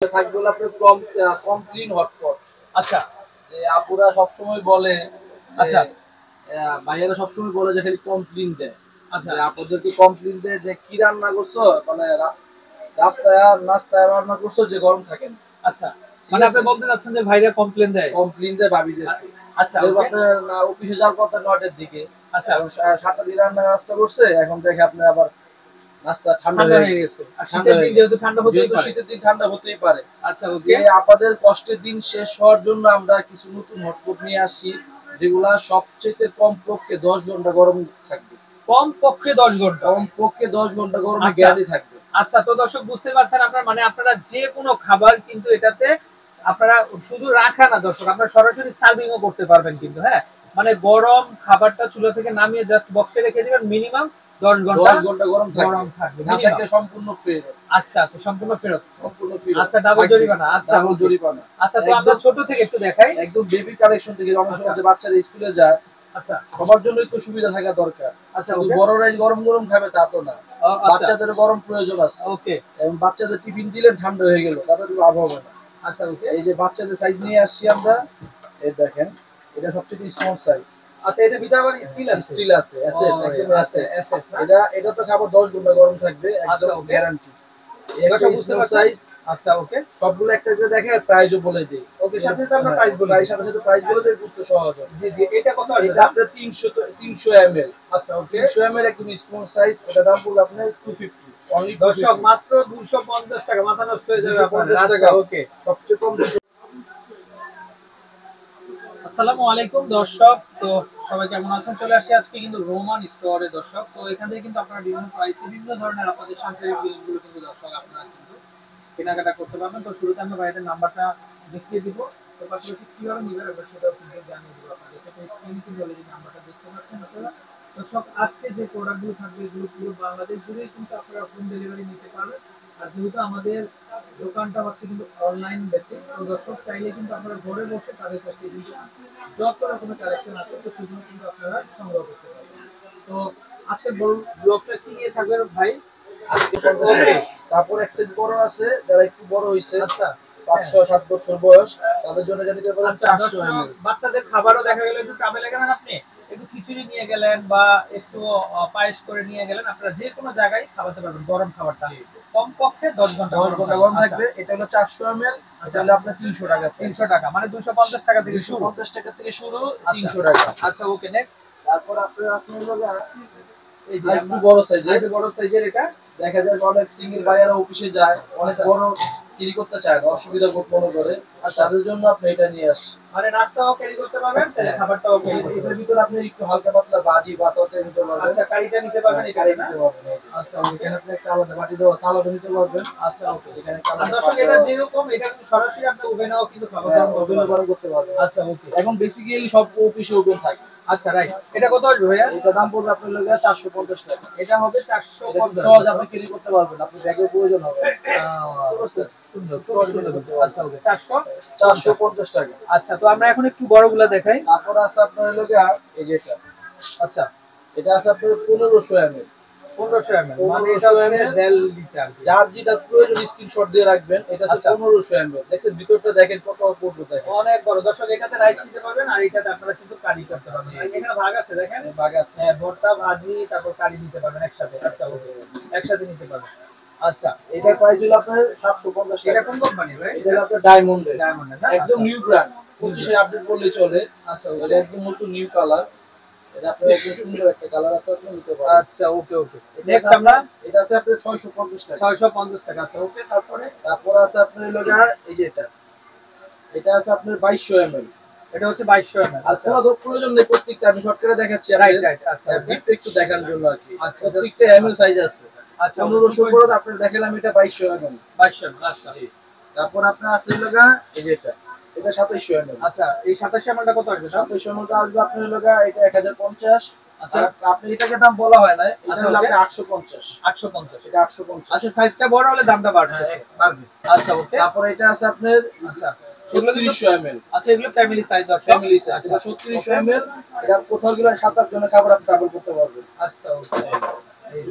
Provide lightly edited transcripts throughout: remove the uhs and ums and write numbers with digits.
থাকবে হলো আপনার কমপ্লিন হটপট। আচ্ছা, যে আপুরা সবসময় বলে আচ্ছা, ভাইয়ারা সবসময় বলে যে খালি কমপ্লিন দেয়। আচ্ছা, যে আপুদেরকে কমপ্লিন দেয় যে কি রান্না করছো, মানে রাস্তায় নাস্তায় রান্না করছো যে গরম থাকে না। আচ্ছা। মানে আপনি বলতে চাচ্ছেন যে ভাইরা কমপ্লেইন দেয়? কমপ্লিন দেয় ভাবিদেরকে। আচ্ছা, যেরকম ওকে। আপনার অফিসে যাওয়ার কথা ৯টার দিকে, আচ্ছা, এখন ৭টার দিকে রান্না নাস্তা করছে, এখন দেখে আপনার আবার নাস্তা ঠান্ডা ঠান্ডা হয়ে হয়ে গেছে। গেছে। আর ঠান্ডা শীতের হয়ে দিন গেছে। যেহেতু ঠান্ডা হতেই যেহেতু পারে। শীতের দিন ঠান্ডা হতেই পারে। আচ্ছা, যে ওকে। আমাদের কষ্টের দিন শেষ হওয়ার জন্য আমরা কিছু নতুন হটপট নিয়ে আসছি, যেগুলা সবচেয়ে কমপক্ষে ১০ ঘন্টা গরম থাকবে। কমপক্ষে ১০ ঘন্টা। কমপক্ষে ১০ ঘন্টা গরমের আচ্ছা, গ্যারান্টি থাকবে। আচ্ছা। তো দর্শক বুঝতে পারছেন আপনারা যেকোনো খাবার কিন্তু এটাতে আপনারা শুধু রাখা না দর্শক, আপনারা সরাসরি সার্ভিং ও করতে পারবেন কিন্তু, হ্যাঁ? মানে গরম খাবারটা চুলা থেকে নামিয়ে জাস্ট বক্সে রেখে দিবেন, মিনিমাম ১০ ঘন্টা ১০ ঘন্টা গরম থাকবে না মিনিমাম। থাকলে সম্পূর্ণ ফেরত। আচ্ছা, আচ্ছা, সম্পূর্ণ ফেরত। সম্পূর্ণ ফেরত। আচ্ছা, ডাবল জরিমানা। আচ্ছা, ডাবল ওকে। জরিমানা। আচ্ছা, তো আমরা ছোট থেকে একটু দেখাই। একদম বেবি কালেকশন থেকে অনেক আচ্ছা, সময় যে বাচ্চারা স্কুলে যায়, আচ্ছা, সবার জন্যই তো সুবিধা থাকা দরকার। আচ্ছা, শুধু ওকে। বড়রাই গরম গরম খাবে তা তো না। আচ্ছা, বাচ্চাদের গরম প্রয়োজন আছে। ওকে। এবং বাচ্চাদের টিফিন দিলেন ঠান্ডা হয়ে গেল, তাদের লাভ হবে না। আচ্ছা, ওকে। এই যে বাচ্চাদের সাইজ নিয়ে আসছি আমরা, এই দেখেন, এটা সবচেয়ে স্মল সাইজ। আচ্ছা, এটার ভিতরে আবার স্টিল আছে। স্টিল আছে, এসএস, একদম আচ্ছা, এসএস। এসএস না? এটা তো খাবার 10 ঘন্টা গরম থাকবে, আচ্ছা, একদম ওকে। গ্যারান্টি। এবার একটা বুঝতে স্মল পারছেন? সাইজ, আচ্ছা, ওকে। সবগুলো একটা করে দেখে প্রাইসও বলে দেই। ওকে, সাথে সাথে আমরা প্রাইস বলে প্রাইস দিই। সাথে সাথে প্রাইস বলে দেই, বুঝতে সহজ হবে। জি, জি। এটা কত আসবে এটা দাম? আপনার 300 ml। আচ্ছা, ওকে। 300 ml একদম স্মল সাইজ, এটা দাম পড়বে আপনার 250, অনলি দর্শক 250। মাত্র 250 টাকা, মাথা নষ্ট হয়ে যাবে আপনাদের। 250 আচ্ছা, টাকা, ওকে। সবচেয়ে কম। আসসালামু আলাইকুম দর্শক। তো সবাই কেমন আছেন? চলে আসছি আজকে কিন্তু রোমান স্টোরে দর্শক। তো এখান থেকে কিন্তু আপনারা বিভিন্ন প্রাইসে বিভিন্ন ধরনের আপনাদের সামগ্রী গুলো কিন্তু দর্শক আপনারা কিন্তু কেনাকাটা করতে পারবেন। তো শুরুতে আমরা ভাইদের নাম্বারটা দেখিয়ে দিব। তো পাশাপাশি কিভাবে নিবেন আমরা সেটাও কিন্তু জানিয়ে দিব আপনাদের। তো স্ক্রিনে কিন্তু অলরেডি নাম্বারটা দেখতে পাচ্ছেন আপনারা। দর্শক, আজকে যে প্রোডাক্টগুলো থাকবে এগুলো পুরো বাংলাদেশ জুড়েই কিন্তু আপনারা হোম ডেলিভারি নিতে পারবেন। আর যেহেতু আমাদের দোকানটা হচ্ছে কিন্তু অনলাইন বেসিক, তো দর্শক চাইলে কিন্তু আপনারা ঘরে বসে তাদের কাছে কিন্তু যত রকমের কালেকশন আছে তো সেগুলো কিন্তু আপনারা সংগ্রহ করতে পারবেন। তো আজকে ব্লগটা কি নিয়ে থাকবে ভাই? আজকে 50 টাকা। তারপর এক সাইজ বড় আছে, যারা একটু বড় হইছে, আচ্ছা, ৫-৬-৭ বছর বয়স, তাদের জন্য এটা নিতে পারেন আচ্ছা ৪০০ দর্শক, ml। বাচ্চাদের খাবারও দেখা গেল একটু ট্রাভেলে গেলেন আপনি, একটু খিচুড়ি নিয়ে গেলেন বা একটু পায়েস করে নিয়ে গেলেন, আপনারা যে কোনো জায়গায় খাওয়াতে পারবেন গরম খাবারটা। কমপক্ষে ১০ ঘন্টা ১০ গরম ঘন্টা থাকবে। গরম আচ্ছা, থাকবে। এটা হলো ৪০০ ml, এটা হলো আপনার ৩০০ টাকা প্রাইস। ৩০০ টাকা মানে ২৫০ টাকা থেকে শুরু। ২৫০ টাকা থেকে শুরু, আচ্ছা, ৩০০ টাকা। আচ্ছা, ওকে, নেক্সট। তারপর আপনার হলো এই যে একটু বড় সাইজের, একটু বড় সাইজের এটা। দেখা যায় যে অনেক সিঙ্গেল ভাইয়ারা অফিসে যায়, অনেক আচ্ছা, বড় ক্যারি করতে চায় না, অসুবিধা বোধ মনে করে, আর তাদের জন্য আপনি এটা নিয়ে আসেন। মানে নাস্তাও ক্যারি করতে পারবেন, চাইলে হ্যাঁ, খাবারটাও ক্যারি করতে এটার পারবেন। ভিতরে আপনি একটু হালকা পাতলা ভাজি বা তরকারি নিতে পারবেন। আচ্ছা, কারিটা নিতে পারবেন হ্যাঁ, এখানে কারি না? নিতে পারবেন। আচ্ছা, ওকে। এখানে আপনি একটা আলাদা বাটি দেওয়া সালাদও নিতে পারবেন। আচ্ছা, ওকে। এখানে একটা আর আলাদা দর্শক, পাত্র এটা আছে। যেরকম এটা কিন্তু সরাসরি আপনি ওভেনেও কিন্তু খাবার হ্যাঁ, গরম করতে ওভেনও পারবেন। গরম করতে পারবেন। আচ্ছা, ওকে। এখন বেসিক্যালি সব অফিসে ওভেন থাকে। আচ্ছা, রাইট। এটা কত আসবে ভাইয়া? এটা দাম পড়বে আপনার লাগে ৪৫০ টাকা। এটা হবে এটা খুব ৪৫০। সহজ, আপনি ক্যারি করতে পারবেন, আপনার ব্যাগের প্রয়োজন হবে না। বুঝতে পারছেন? সুন্দর, খুব সহজ সহজে বলে করতে দিচ্ছি। পারবেন। আচ্ছা, ওকে। ৪৫০। ৪৫০ টাকা। আচ্ছা, তো আমরা এখন একটু বড়গুলা দেখাই। তারপর আছে আপনার হলো গিয়া এই যে এটা। আচ্ছা, এটা আছে আপনার ১৫০০ ml। ১৫০০ ml মানে এটা ১৫০০ হচ্ছে ml, ১.৫ লিটার। যার যেটা প্রয়োজন স্ক্রিনশট দিয়ে রাখবেন। এটা আছে আচ্ছা, ১৫০০ ml। দেখছেন ভিতরটা দেখেন কত অপূর্ব দেখেন। অনেক বড় দর্শক। এটাতে রাইস নিতে পারবেন আর এটাতে আপনারা কিন্তু কারি করতে পারবেন। এখানে ভাগ আছে দেখেন। এই ভাগ আছে। হ্যাঁ, ভর্তা, ভাজি, তারপর কারি নিতে পারবেন একসাথে। আচ্ছা, ওকে। একসাথে নিতে পারবেন। আচ্ছা, এটার প্রাইস হলো আপনার ৭৫০ এটা টাকা। কোন কোম্পানি ভাই? এটা হলো আপনার ডায়মন্ডের। ডায়মন্ডের না? একদম আচ্ছা, নিউ ব্র্যান্ড। 25 এ আপডেট করলেই চলে। আচ্ছা, এটা ওকে। একদম নতুন নিউ কালার। এটা আপনার একদম সুন্দর একটা কালার আছে, আপনি নিতে পারেন। আচ্ছা, ওকে, ওকে। নেক্সট আমরা এটা আছে আপনার ৬৫০ টাকা। ৬৫০ টাকা। আচ্ছা, ওকে। তারপরে তারপর আছে আপনার হলো গিয়া এই যে এটা। এটা আছে আপনার ২২০০ ml। এটা হচ্ছে ২২০০ ml। আর আচ্ছা, কোনো প্রয়োজন নেই, প্রত্যেকটা আমি শর্ট করে দেখাচ্ছি রাইট, আপনাদের। রাইট। আচ্ছা, ওকে। ভিডিওটা একটু দেখার জন্য আরকি। আচ্ছা, প্রত্যেকটা ml সাইজ আছে। আচ্ছা, ১৫০০ করে আপনাদের দেখালাম, এটা ২২০০ ml। ২২০০। আচ্ছা, জি। তারপর আপনার আছে হলো গিয়া এই যে এটা। এটা ২৭০০ ml। আচ্ছা, এই ২৭ ml টা কত আসবে দাম? ২৭০০ ml টা আসবে আপনার হলো গিয়া এটা ১০৫০। আচ্ছা, আর আপনি এটাকে দাম বলা হয় না, এটা আচ্ছা, হলো ওকে। আপনার ৮৫০। ৮৫০। এটা ৮৫০। আচ্ছা, সাইজটা বড় হলে দামটা হ্যাঁ, বাড়তেছে। পারবে। আচ্ছা, ওকে। তারপর এটা আছে আপনার আচ্ছা, এগুলো কিন্তু ৩৬০০ ml। আচ্ছা, এগুলো ফ্যামিলি সাইজ দর্শক। Family size. আচ্ছা, এটা ৩৬০০ ml। এটা কোথাও গেলে ৭-৮ জনের খাবার আপনি ডাবল করতে পারবেন। আচ্ছা, ওকে।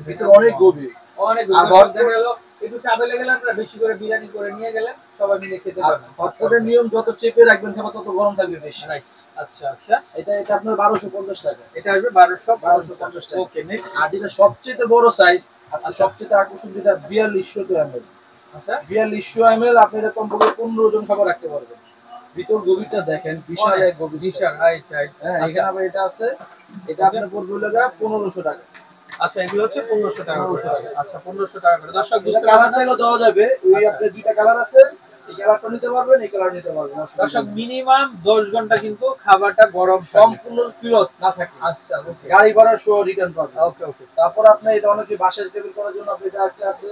ভিতরে অনেক গভীর। অনেক আর দর্শক দেখা গেল একটু চাপে গেলে আপনারা বেশি করে বিরিয়ানি করে নিয়ে গেলেন, সবাই মিলে খেতে আর পারবেন। হটপটের নিয়ম যত চেপে রাখবেন খাবার তত গরম থাকবে বেশি। রাইট। আচ্ছা আচ্ছা, এটা এটা আপনার 1250 টাকা। এটা আসবে 1250 টাকা। Okay next. আর যেটা সবচেয়ে বড় সাইজ, আপনার আচ্ছা সবচেয়ে আকর্ষণ যেটা 4200 ml। আচ্ছা 4200 ml আপনি এটা কমপক্ষে 15 জন খাবার রাখতে পারবেন। ভিতর গভীরটা দেখেন, বিশাল এক গভীর বিশাল, size। Right right. হ্যাঁ, আচ্ছা এখানে আবার এটা আছে, এটা ওকে। আপনার পড়বে হলো গিয়ে 1500 টাকা। আচ্ছা এগুলো হচ্ছে 1500 টাকা করে। 1500 টাকা। আচ্ছা 1500 টাকা করে। দর্শক এটা বুঝতে কালার পারছেন না? চাইলেও দেওয়া যাবে। ওই আচ্ছা আপনার দুইটা কালার আছে। এই কালারটা নিতে পারবেন, এই কালার নিতে পারবেন, অসুবিধা দর্শক নেই। মিনিমাম 10 ঘন্টা কিন্তু খাবারটা গরম থাকবে। সম্পূর্ণ ফেরত না থাকে। আচ্ছা ওকে গাড়ি ভাড়া সহ রিটার্ন পাবেন। ওকে ওকে। তারপর আপনি এটা অনেকে বাসায় টেবিল করার জন্য আপনি এটা একটা আছে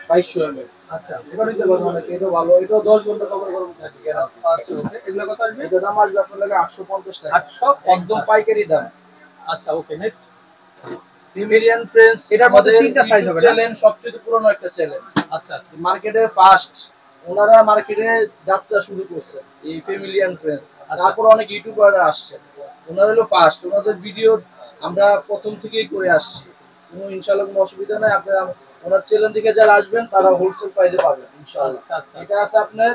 2200 ml। আচ্ছা এটা নিতে পারবেন অনেকে, এটা ভালো। এটাও 10 ঘন্টা কভার গরম থাকে গ্যারান্টি। আচ্ছা ওকে। এগুলো কত আসবে? এটা দাম আসবে আপনার লাগে 850 টাকা। 850। একদম পাইকারি দাম। আচ্ছা ওকে নেক্সট। ফ্যামিলিয়ান ফ্রেন্ডস এটার মধ্যে আমাদের 3টা সাইজ হবে না? চ্যানেল সবচেয়ে পুরনো একটা চ্যানেল। আচ্ছা আচ্ছা মার্কেটে ফার্স্ট, ওনারা মার্কেটে যাত্রা শুরু করছে এই ফ্যামিলিয়ান ফ্রেন্ডস। তারপর অনেক ইউটিউবাররা আসছে, ওনারা হলো ফার্স্ট। ওনাদের ভিডিও আমরা প্রথম থেকেই করে আসছি, কোনো ইনশাআল্লাহ কোনো অসুবিধা নাই। আপনারা ওনার চ্যানেল থেকে যারা আসবেন তারা হোলসেল প্রাইসে পাবেন ইনশাআল্লাহ। আচ্ছা আচ্ছা এটা আছে আপনার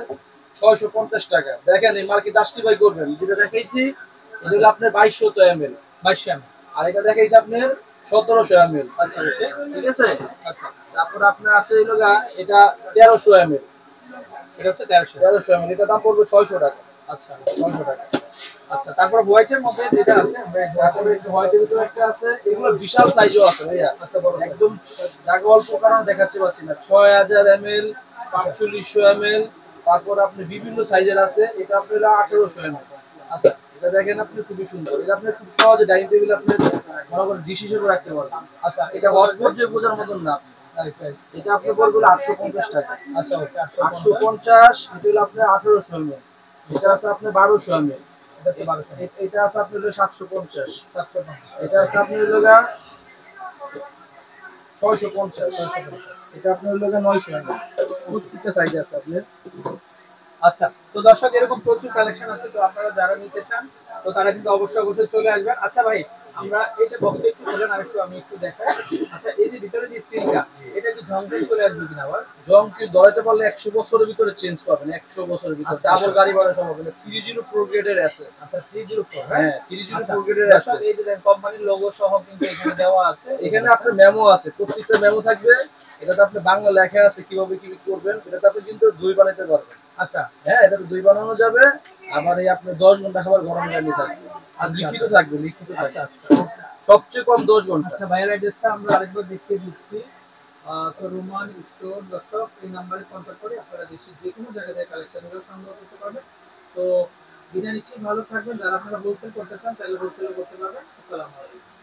650 টাকা। দেখেন এই মার্কেট জাস্টিফাই করবেন, যেটা দেখাইছি এটা হলো আপনার 2200 ml। 2200 ml। আর এটা দেখাইছি আপনার 1700 ml। আচ্ছা ওকে। ঠিক আছে। আচ্ছা তারপর আপনার আছে হলো গা এটা 1300 ml। এটা হচ্ছে 1300। 1300 ml, এটা দাম পড়বে 600 টাকা। আচ্ছা 600 টাকা। আচ্ছা তারপর হোয়াইটের মধ্যে যেটা আছে তারপরে একটু হোয়াইটের ভিতরে একটা আছে, এগুলো বিশাল সাইজও আছে ভাইয়া। আচ্ছা বড় একদম জায়গা অল্প কারণে দেখাচ্ছি পাচ্ছি না। 6000 ml, 4500 ml, তারপর আপনি বিভিন্ন সাইজের আছে। এটা আপনার হলো 1800 ml। আচ্ছা এটা দেখেন আপনি, খুবই সুন্দর। এটা আপনি খুব সহজে ডাইনিং টেবিলে আপনি মনে করেন ডিশ হিসেবে রাখতে পারবেন। আচ্ছা এটা হট পর্যায়ে বোঝার মতন না। Right right. এটা আপনি পড়বে হলো 850 টাকা। আচ্ছা ওকে 850। 850, এটা হলো আপনার 1800 ml। এটা আছে আপনার 1200 ml। এটা হচ্ছে 1200 ml। এটা আছে আপনার হলো 750। 750। এটা আছে আপনার হলো গা 650। এটা আপনার হলো গা 900 ml। প্রত্যেকটা সাইজ আছে আপনার। আচ্ছা তো দর্শক এরকম প্রচুর কালেকশন আছে, তো আপনারা যারা নিতে চান তো তারা কিন্তু অবশ্যই অবশ্যই চলে আসবেন। আচ্ছা ভাই আমরা এই যে বক্সটা একটু খোলেন আর একটু আমি একটু দেখাই। আচ্ছা এই যে ভিতরে যে স্টিলটা, এটা কি ঝংঝং চলে আসবে কিনা আবার? জং কি ধরাইতে পারলে 100 বছরের ভিতরে চেঞ্জ পাবেন। 100 বছরের ভিতরে আচ্ছা, ডাবল আচ্ছা। গাড়ি ভাড়া সম্ভব না। 304 গ্রেডের এসএস। আচ্ছা 304 হ্যাঁ, আচ্ছা 304 গ্রেডের দর্শক এসএস। এই যে কোম্পানির লোগো সহ কিন্তু এখানে দেওয়া আছে। এখানে আপনার মেমো আছে, প্রত্যেকটা মেমো থাকবে। এটাতে আপনি বাংলা লেখা আছে কিভাবে কি করবেন। এটাতে আপনি কিন্তু দই বানাইতে পারবেন। আচ্ছা হ্যাঁ, এটাতে দই বানানো যাবে। আবার এই আপনার 10 ঘন্টা খাবার গরম জানি থাকবে। আর আচ্ছা, লিখিত আচ্ছা। থাকবে, লিখিত আচ্ছা থাকবে। আচ্ছা সবচেয়ে কম 10 ঘন্টা। আচ্ছা ভাইয়ের অ্যাড্রেসটা আমরা আরেকবার দেখিয়ে দিচ্ছি। তো রোমান স্টোর দর্শক এই নাম্বারে কন্ট্যাক্ট করে আপনারা দেশের যে কোনো জায়গা থেকে কালেকশনগুলো সংগ্রহ করতে পারবেন। তো বিদায় নিচ্ছি, ভালো থাকবেন। যারা আপনারা হোলসেল করতে চান তাহলে হোলসেলও করতে পারবেন। আসসালামু আলাইকুম।